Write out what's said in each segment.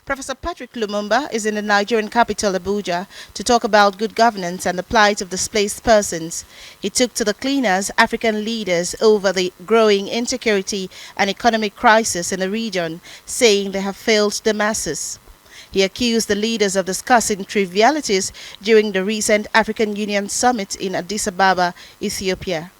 Professor Patrick Lumumb is in the Nigerian capital Abuja to talk about good governance and the plight of displaced persons. He took to the cleaners, African leaders, over the growing insecurity and economic crisis in the region, saying they have failed the masses. He accused the leaders of discussing trivialities during the recent African Union summit in Addis Ababa, Ethiopia.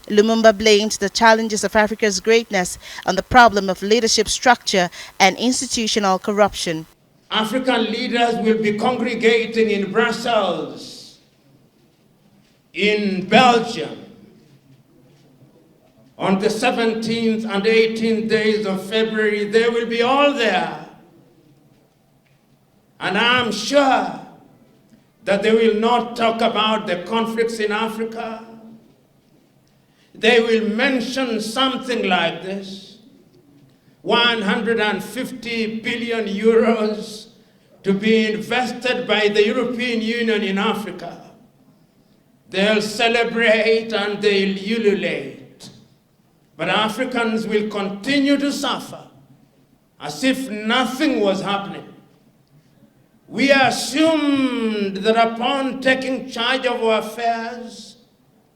Lumumb blamed the challenges of Africa's greatness on the problem of leadership structure and institutional corruption. African leaders will be congregating in Brussels, in Belgium, on the 17th and 18th days of February. They will be all there. And I'm sure that they will not talk about the conflicts in Africa. They will mention something like this: 150 billion euros to be invested by the European Union in Africa. They'll celebrate and they'll ululate. But Africans will continue to suffer as if nothing was happening. We assumed that upon taking charge of our affairs,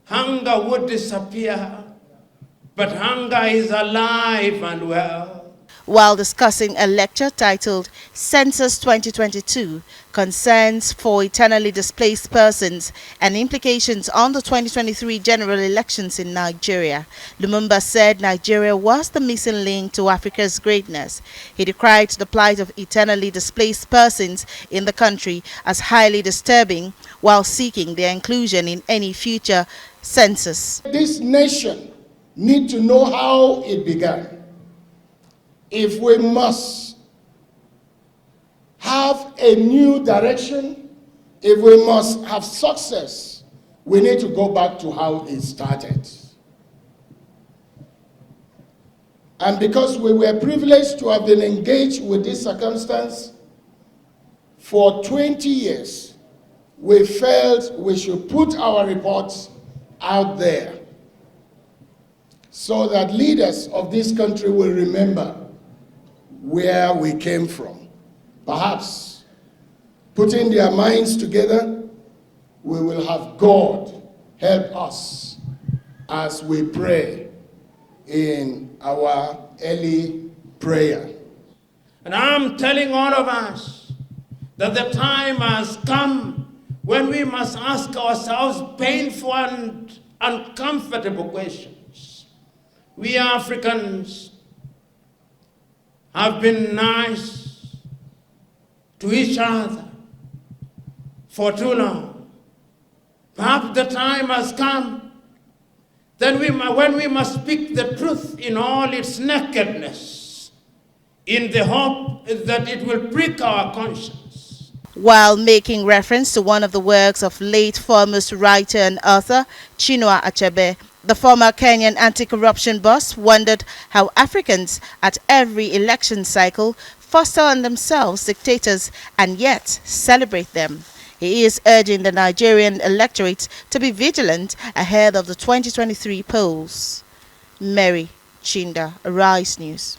hunger would disappear, but hunger is alive and well. While discussing a lecture titled Census 2022, Concerns for Eternally Displaced Persons and Implications on the 2023 General Elections in Nigeria, Lumumb said Nigeria was the missing link to Africa's greatness. He decried the plight of eternally displaced persons in the country as highly disturbing, while seeking their inclusion in any future census. This nation needs to know how it began. If we must have a new direction, if we must have success, we need to go back to how it started. And because we were privileged to have been engaged with this circumstance for 20 years, we felt we should put our reports out there so that leaders of this country will remember where we came from. Perhaps, putting their minds together, we will have God help us as we pray in our early prayer. And I'm telling all of us that the time has come when we must ask ourselves painful and uncomfortable questions. We Africans have been nice to each other for too long. Perhaps the time has come then when we must speak the truth in all its nakedness, in the hope that it will prick our conscience. While making reference to one of the works of late foremost writer and author Chinda Achebe, the former Kenyan anti-corruption boss wondered how Africans at every election cycle foster on themselves dictators and yet celebrate them. He is urging the Nigerian electorate to be vigilant ahead of the 2023 polls. Mary Chinda, Arise News.